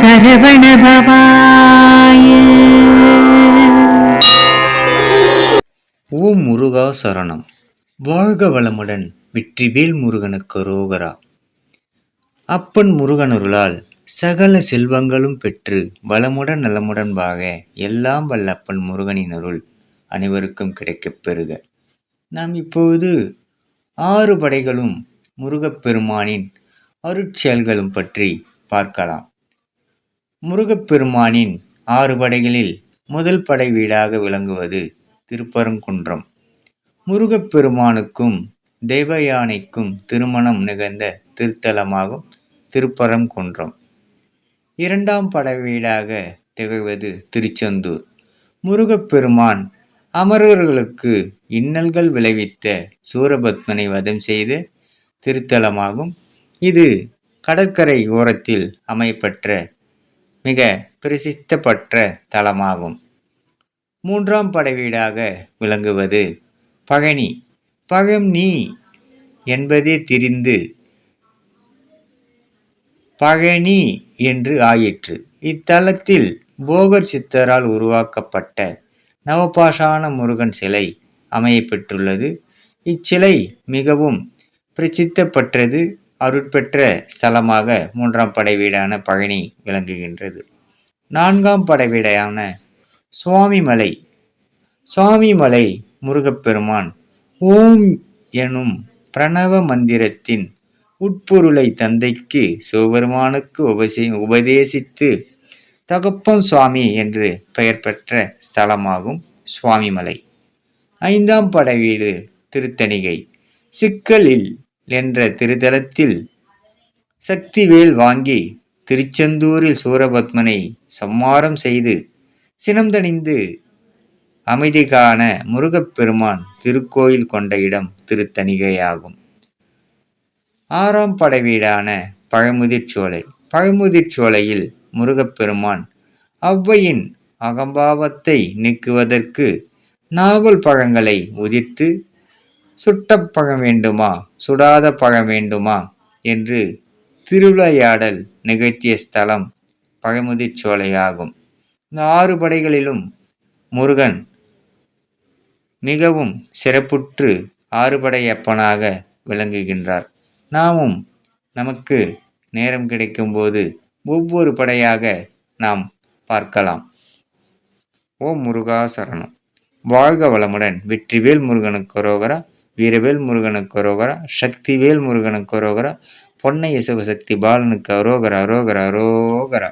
சரவணபவாய. ஓம் முருகா சரணம். வாழ்க வளமுடன். வெற்றிவேல் முருகனுக்கு அரோகரா. அப்பன் முருகனருளால் சகல செல்வங்களும் பெற்று வளமுடன் நலமுடன் வாழ எல்லாம் வல்லப்பன் முருகனின் அருள் அனைவருக்கும் கிடைக்கப் பெறுக. நாம் இப்போது 6 படைகளும் முருகப்பெருமானின் அருட்செயல்களும் பற்றி பார்க்கலாம். முருகப்பெருமானின் 6 படைகளில் முதல் படை வீடாக விளங்குவது திருப்பரங்குன்றம். முருகப்பெருமானுக்கும் தெய்வயானைக்கும் திருமணம் நிகழ்ந்த திருத்தலமாகும் திருப்பரங்குன்றம். 2ஆம் படை வீடாக திகழ்வது திருச்செந்தூர். முருகப்பெருமான் அமரர்களுக்கு இன்னல்கள் விளைவித்த சூரபத்மனை வதம் செய்த திருத்தலமாகும். இது கடற்கரை ஓரத்தில் அமையப்பெற்ற மிக பிரசித்த பெற்ற தலமாகும். 3ஆம் படை வீடாக விளங்குவது பழனி. பழனி என்பதே திரிந்து பழனி என்று ஆயிற்று. இத்தலத்தில் போகர் சித்தரால் உருவாக்கப்பட்ட நவபாஷான முருகன் சிலை அமையப்பெற்றுள்ளது. இச்சிலை மிகவும் பிரசித்த பெற்றது. அருட்பெற்ற ஸ்தலமாக 3ஆம் படை வீடான பழனி விளங்குகின்றது. 4ஆம் படை வீடான சுவாமிமலை. சுவாமிமலை முருகப்பெருமான் ஓம் எனும் பிரணவ மந்திரத்தின் உட்பொருளை தந்தைக்கு சிவபெருமானுக்கு உபதேசித்து தகப்பன் சுவாமி என்று பெயர் பெற்ற ஸ்தலமாகும் சுவாமிமலை. 5ஆம் படை வீடு திருத்தணிகை. சிக்கலில் என்ற திருத்தலத்தில் சக்திவேல் வாங்கி திருச்செந்தூரில் சூரபத்மனை சம்மாரம் செய்து சினந்தணிந்து அமைதி காண முருகப்பெருமான் திருக்கோயில் கொண்ட இடம் திருத்தணிகையாகும். 6ஆம் படை வீடான பழமுதிர்ச்சோலை. பழமுதிர்ச்சோலையில் முருகப்பெருமான் ஔவையின் அகம்பாவத்தை நீக்குவதற்கு நாவல் பழங்களை உதிர்த்து சுட்ட பழம் வேண்டுமா சுடாத பழம் வேண்டுமா என்று திருவிளையாடல் நிகழ்த்திய ஸ்தலம் பழமுதிர்ச்சோலையாகும். இந்த 6 படைகளிலும் முருகன் மிகவும் சிறப்புற்று 6 படையப்பனாக விளங்குகின்றார். நாமும் நமக்கு நேரம் கிடைக்கும் போது ஒவ்வொரு படையாக நாம் பார்க்கலாம். ஓம் முருகா சரணம். வாழ்க வளமுடன். வெற்றிவேல் முருகனுக்கு அரோகரா. வீரவேல் முருகனுக்கு அரோகரா. சக்திவேல் முருகனுக்கு அரோகரா. பொன்னைய சிவசக்தி பாலனுக்கு அரோகரா அரோகரா அரோகரா.